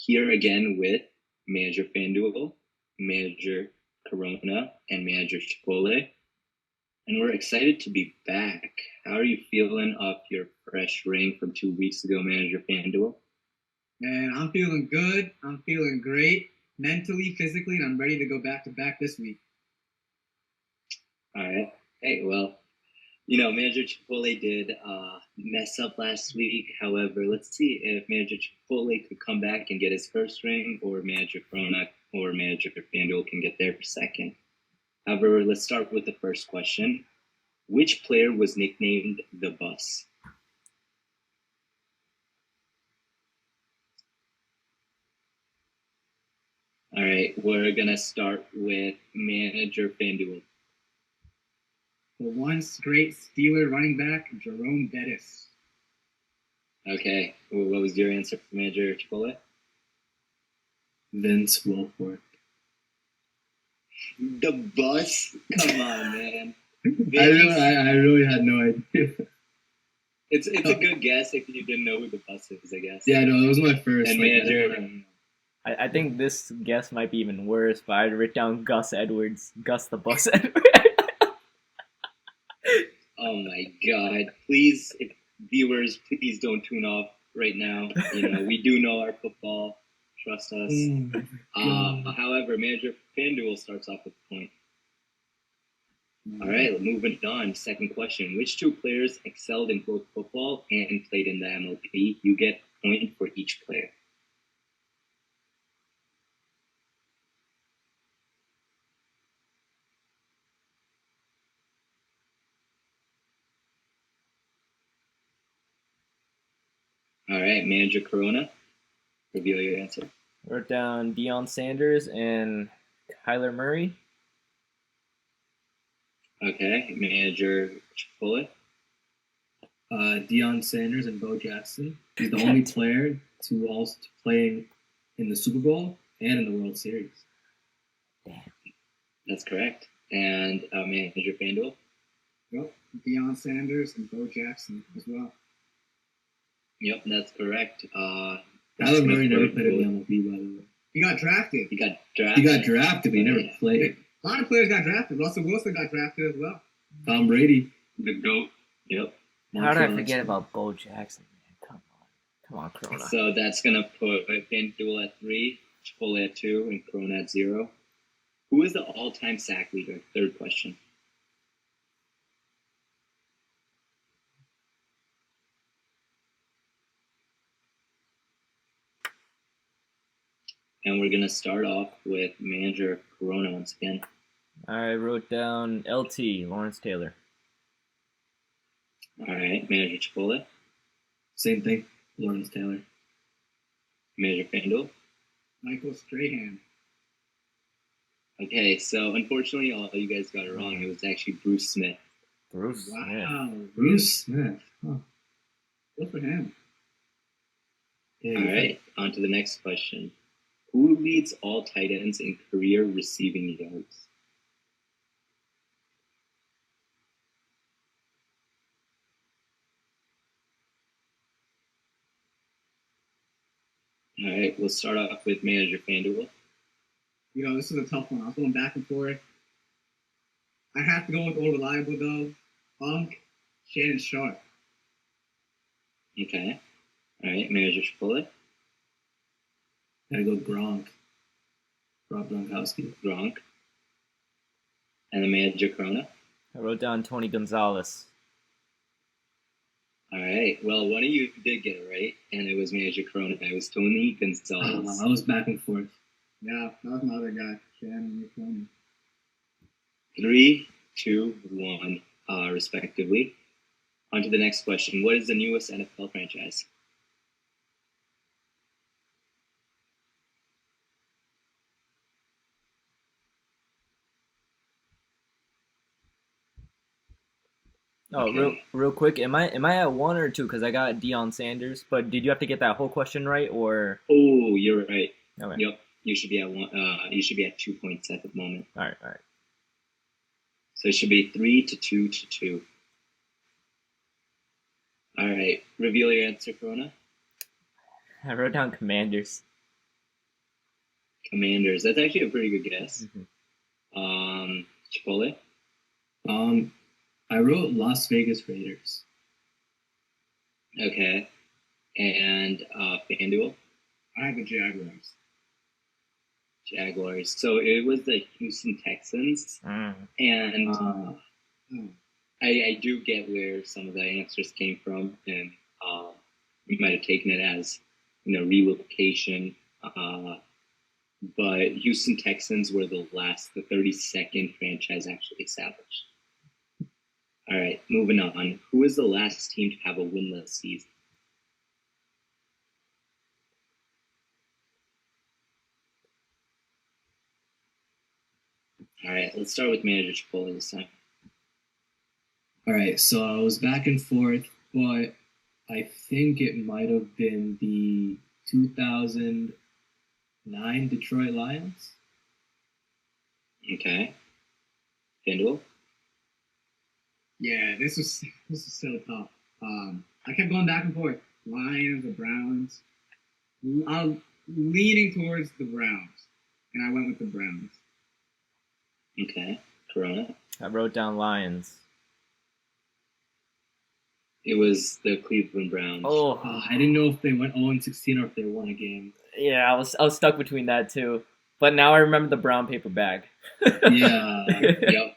here again with Manager FanDuel, Manager Corona, and Manager Chipotle. And we're excited to be back. How are you feeling off your fresh ring from 2 weeks ago, Manager FanDuel? Man, I'm feeling good. I'm feeling great mentally, physically, and I'm ready to go back to back this week. All right. Hey, well, Manager Chipotle did mess up last week. However, let's see if Manager Chipotle could come back and get his first ring, or Manager Corona or Manager FanDuel can get their second. However, let's start with the first question. Which player was nicknamed the Bus? All right, we're going to start with Manager FanDuel. The once great Steeler running back, Jerome Bettis. Okay, what was your answer for Manager Chipotle? Vince Wilfork. The Bus? Come on, man. I really had no idea. It's a good guess if you didn't know who the Bus is, I guess. Yeah, no, it was my first. And Manager. I think this guess might be even worse, but I'd write down Gus Edwards. Gus the Bus Edwards. Oh my God! Please, viewers, please don't tune off right now. We do know our football. Trust us. However, Manager FanDuel starts off with a point. All right, moving on. Second question: which two players excelled in both football and played in the MLB? You get a point for each player. All right, Manager Corona, reveal your answer. Wrote down Deion Sanders and Kyler Murray. Okay, Manager Chipotle. Deion Sanders and Bo Jackson. He's the only player to also play in the Super Bowl and in the World Series. Damn. That's correct. And Manager FanDuel. Yep, Deion Sanders and Bo Jackson as well. Yep, that's correct. Kyler Murray never played in the MLB, by the way. He got drafted. He got drafted, but he never played. A lot of players got drafted. Russell Wilson got drafted as well. Tom Brady. The GOAT. Yep. How did I forget about Bo Jackson, man? Come on, Corona. So that's going to put FanDuel at 3, Chipotle at 2, and Corona at 0. Who is the all-time sack leader? Third question. And we're going to start off with Manager Corona once again. I wrote down LT, Lawrence Taylor. All right, Manager Chipotle. Same thing, Lawrence Taylor. Manager FanDuel. Michael Strahan. Okay, so unfortunately, all you guys got it wrong. It was actually Bruce Smith. Bruce Smith. Bruce Smith. Huh. Good for him. Yeah, all right, on to the next question. Who leads all tight ends in career receiving yards? All right, we'll start off with Manager FanDuel. This is a tough one. I was going back and forth. I have to go with Old Reliable, though. Funk, Shannon Sharp. Okay. All right, Manager Chipotle. Gotta go Gronk. Rob Gronkowski. Gronk. And the Manager Corona. I wrote down Tony Gonzalez. All right. Well, one of you did get it right, and it was Manager Corona. It was Tony Gonzalez. I was back and forth. Yeah, that was my other guy, Shannon and Tony. 3, 2, 1, respectively. On to the next question. What is the newest NFL franchise? Oh, okay. real quick. Am I at 1 or 2? Because I got Deion Sanders. But did you have to get that whole question right, or? Oh, you're right. Okay. Yep. You should be at 1. You should be at 2 points at the moment. All right. So it should be 3 to 2 to 2. All right. Reveal your answer, Corona. I wrote down Commanders. Commanders. That's actually a pretty good guess. Mhm. Chipotle. I wrote Las Vegas Raiders. Okay. And FanDuel. I have the Jaguars. Jaguars. So it was the Houston Texans, Mm. and Uh, Oh, I do get where some of the answers came from, and we might have taken it as relocation. But Houston Texans were the 32nd franchise actually established. All right, moving on. Who is the last team to have a winless season? All right, let's start with manager Chipotle this time. all right, so I was back and forth, but I think it might have been the 2009 Detroit Lions. Okay. FanDuel? yeah, this was so tough. I kept going back and forth. Lions or Browns. I'm leaning towards the Browns, and I went with the Browns. Okay. Corona? I wrote down Lions. It was the Cleveland Browns. Oh, I didn't know if they went 0-16 or if they won a game. yeah, I was stuck between that two. But now I remember the brown paper bag. Yeah. Yep.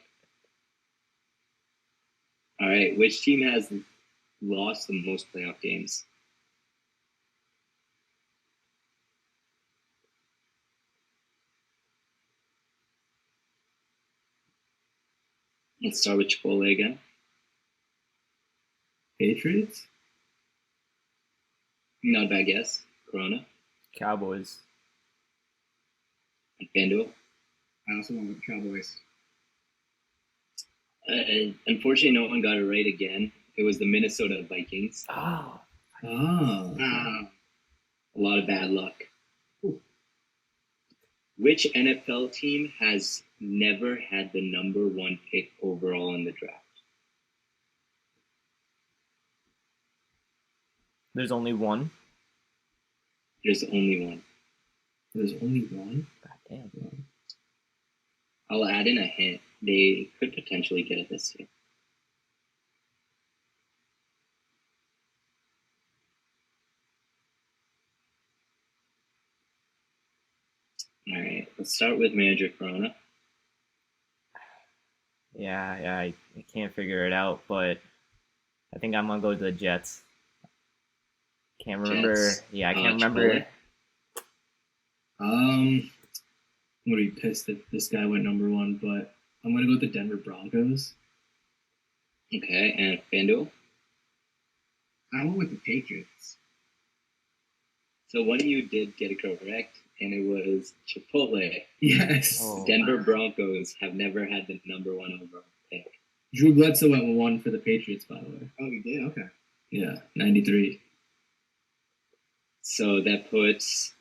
All right. Which team has lost the most playoff games? Let's start with Chipotle again. Patriots? Not a bad guess. Corona Cowboys. and FanDuel. I also went with the Cowboys. Unfortunately, no one got it right again. It was the Minnesota Vikings. Oh, Oh. Ah, A lot of bad luck. Ooh. Which NFL team has never had the number 1 pick overall in the draft? there's only one. There's only one. There's only one? God damn. I'll add in a hint. They could potentially get it this year. All right, let's start with manager Corona. Yeah, I can't figure it out, but I think I'm gonna go to the Jets. Can't remember. Jets. Yeah, I can't remember. Chipotle. I'm gonna be pissed if this guy went number 1, but I'm gonna go with the Denver Broncos. Okay, and FanDuel. I went with the Patriots. So one of you did get it correct, and it was Chipotle. Yes. Oh. Denver Broncos have never had the number 1 overall pick. Drew Bledsoe went with 1 for the Patriots, by the way. Oh, you did? Okay. Yeah, 93. So that puts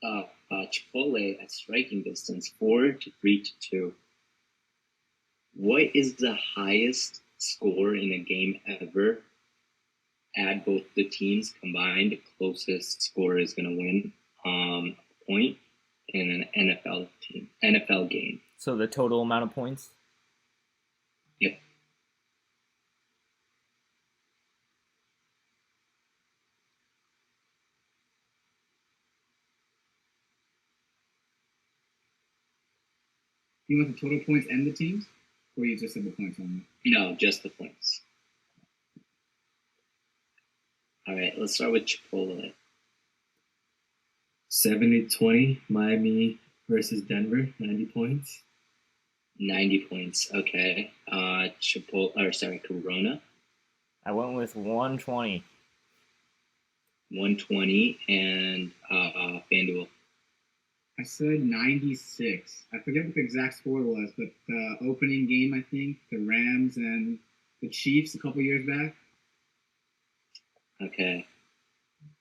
Chipotle at striking distance 4-3-2. What is the highest score in a game ever? Add both the teams combined. The closest score is going to win a point in an NFL game. So the total amount of points. Yep. You want the total points and the teams, or you just said the points only? No, just the points. All right, let's start with Chipotle. 70-20, Miami versus Denver, 90 points. 90 points. Okay. Corona, I went with 120. 120, and FanDuel. I said 96. I forget what the exact score was, but the opening game, I think, the Rams and the Chiefs a couple years back. Okay.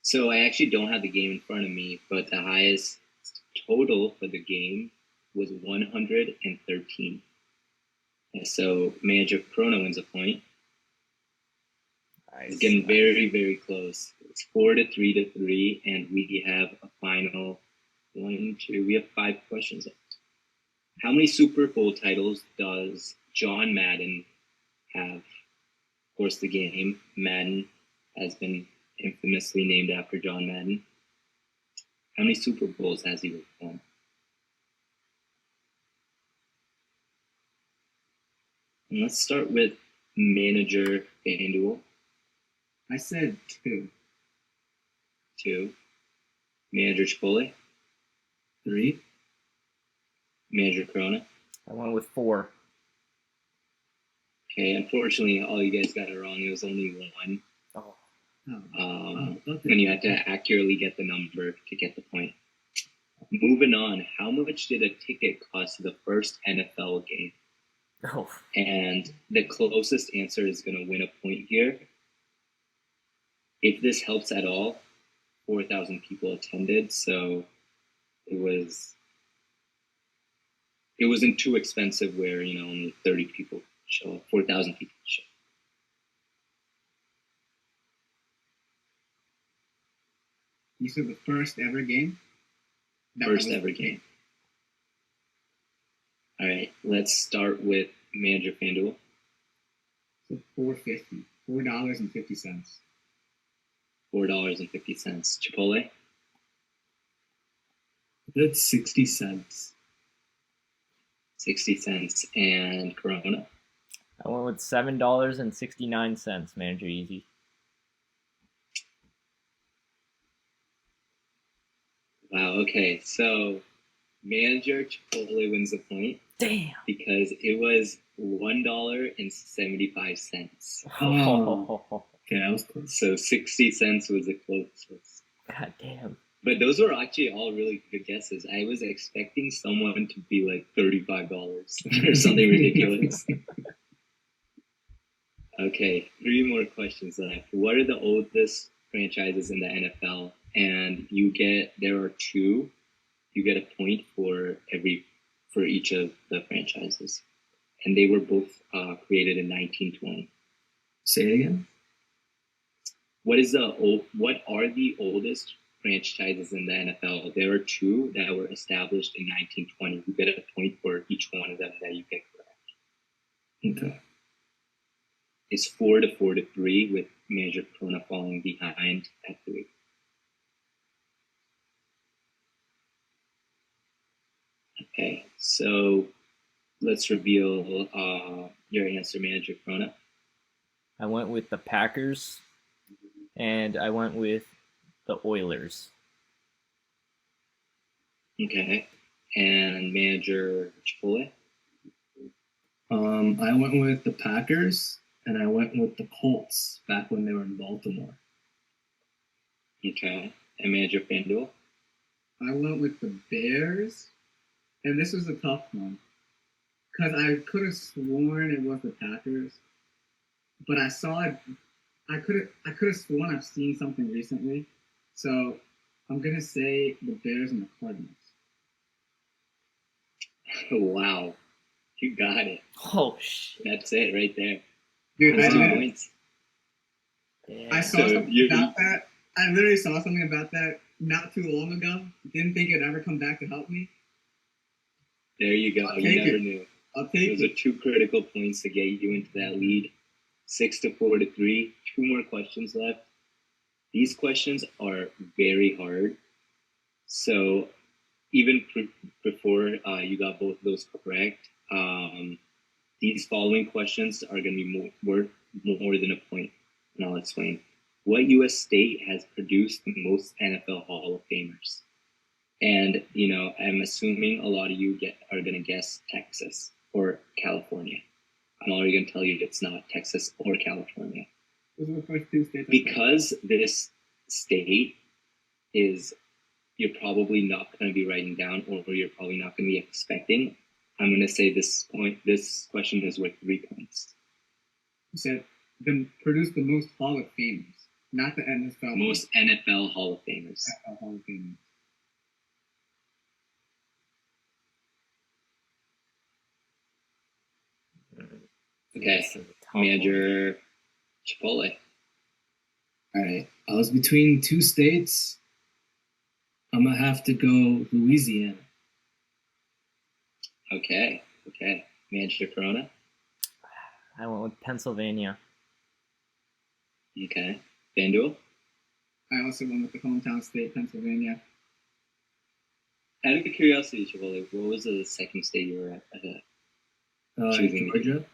So I actually don't have the game in front of me, but the highest total for the game was 113. And so Manager Corona wins a point. It's getting very, very close. It's 4-3-3, and we have a final 1, 2. We have 5 questions left. How many Super Bowl titles does John Madden have? Of course, the game Madden has been infamously named after John Madden. How many Super Bowls has he won? And let's start with manager FanDuel. I said 2. 2. Manager Chipotle. 3. Manager Corona. I went with 4. Okay, unfortunately, all you guys got it wrong. It was only 1. Oh, And you had to accurately get the number to get the point. Moving on, how much did a ticket cost to the first NFL game? oh, And the closest answer is going to win a point here. If this helps at all, 4,000 people attended, so it wasn't too expensive where, only 30 people show up, 4,000 people show up. You said the first ever game? First ever game. All right, let's start with manager FanDuel. So $4.50. $4.50. $4.50. Chipotle. That's 60 cents. 60 cents. And Corona. I went with $7.69, Manager Easy. Wow, okay. So manager Chipotle wins the point Damn. because it was $1.75. Oh. Okay, I was close. So 60 cents was the closest. God damn. But those were actually all really good guesses. I was expecting someone to be like $35 or something ridiculous. Okay, 3 more questions left. What are the oldest franchises in the NFL? And there are 2. You get a point for each of the franchises. And they were both created in 1920. Say it again. What are the oldest franchises in the NFL? There are 2 that were established in 1920. You get a point for each one of them that you get correct. Okay. It's 4-3 with Manager Corona falling behind at 3. Okay, so let's reveal your answer, Manager Corona. I went with the Packers, and I went with the Oilers. Okay, and Manager Chipotle. I went with the Packers, and I went with the Colts back when they were in Baltimore. Okay, and Manager FanDuel. I went with the Bears, and this was a tough one because I could have sworn it was the Packers, but I saw it. I could have sworn I've seen something recently, so I'm gonna say the Bears and the Cardinals. Wow, you got it. Oh, shit. That's it right there. Dude, That's 2 Wow. points. I saw So something about that. I literally saw something about that not too long ago. Didn't think it'd ever come back to help me. There you go. I'll You take never it. knew. I'll take Those it. are 2 critical points to get you into that lead. 6-4-3. 2 more questions left. These questions are very hard. So even before you got both of those correct, these following questions are going to be worth more than a point, and I'll explain. What U.S. state has produced the most NFL Hall of Famers? And, I'm assuming a lot of you are going to guess Texas or California. I'm already going to tell you it's not Texas or California. Those are the first 2 states. Because this state you're probably not going to be writing down, or you're probably not going to be expecting, I'm going to say this question is worth 3 points. You said produced the most Hall of Famers, not the NFL. Most NFL Hall of Famers. NFL Hall of Famers. Okay, This is a tough one. Manager Chipotle. All right. I was between 2 states, I'm gonna have to go Louisiana. Okay. Manager Corona. I went with Pennsylvania. Okay. FanDuel. I also went with the hometown state, Pennsylvania. Out of curiosity, Chipotle, what was the second state you were at? Choosing. Georgia.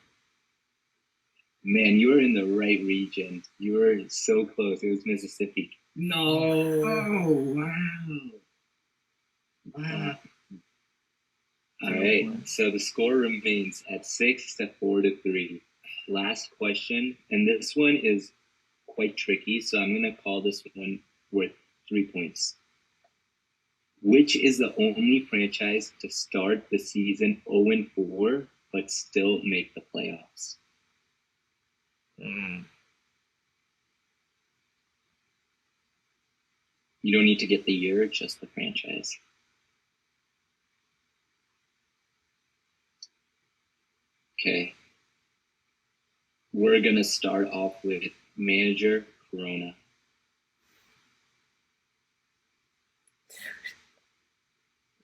Man, you were in the right region. You were so close. It was Mississippi. No. Oh, wow. Wow. All right. So the score remains at 6-4-3. Last question, and this one is quite tricky, so I'm gonna call this one worth 3 points. Which is the only franchise to start the season 0-4 but still make the playoffs? You don't need to get the year, just the franchise. Okay. We're gonna start off with manager Corona.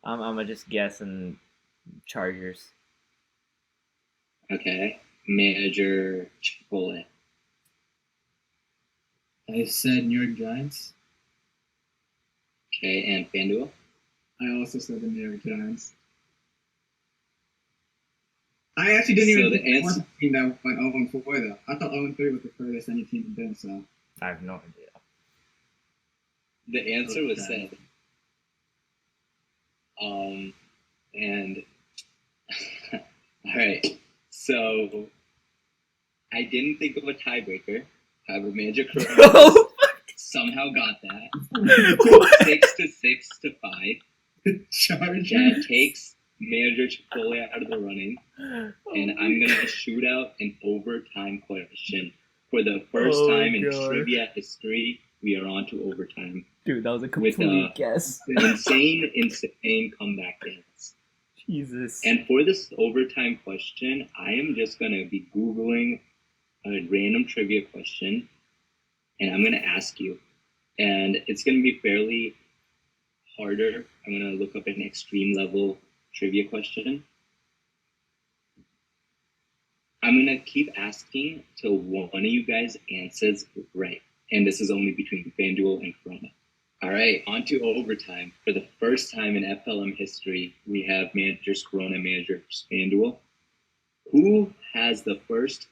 I'm gonna just guess and Chargers. Okay. Manager Chipotle. I said New York Giants. Okay, and FanDuel. I also said the New York Giants. I actually didn't even the think answer- one team that went 0-4 though. I thought 0-3 was the furthest any team had been, so. I have no idea. The answer was Okay. said. And all right. So I didn't think of a tiebreaker. However, Manager Corona somehow got that. 6-5. Chargers. That takes Manager Chipotle out of the running. And I'm gonna shoot out an overtime question. For the first time in trivia history, we are on to overtime. Dude, that was a complete guess. Insane comeback dance. Jesus. And for this overtime question, I am just gonna be Googling a random trivia question, and I'm gonna ask you. And it's gonna be fairly harder. I'm gonna look up an extreme level trivia question. I'm gonna keep asking till one of you guys answers right. And this is only between FanDuel and Corona. All right, on to overtime. For the first time in FLM history, we have managers Corona, managers FanDuel. Who was the first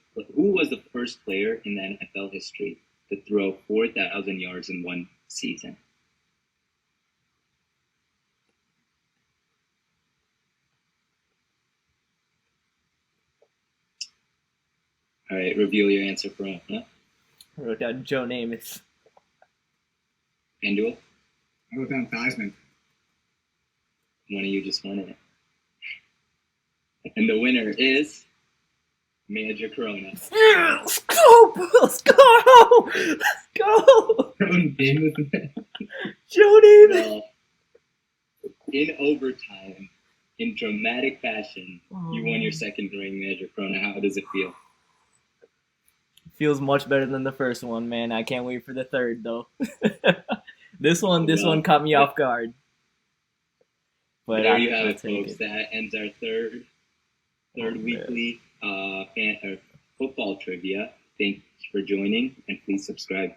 player in the NFL history to throw 4,000 yards in one season? All right, reveal your answer, Corona. I wrote down Joe Namath. FanDuel, I wrote down Theismann. one of you just won it. And the winner is Manager Corona. Let's go! Let's go! Let's go! Joe Namath. Well, in overtime, in dramatic fashion, you won your second ring, Manager Corona. How does it feel? Feels much better than the first one, man. I can't wait for the third though. This one caught me off guard. But there you have I'll it, take folks. it. That ends our third weekly football trivia. Thanks for joining, and please subscribe.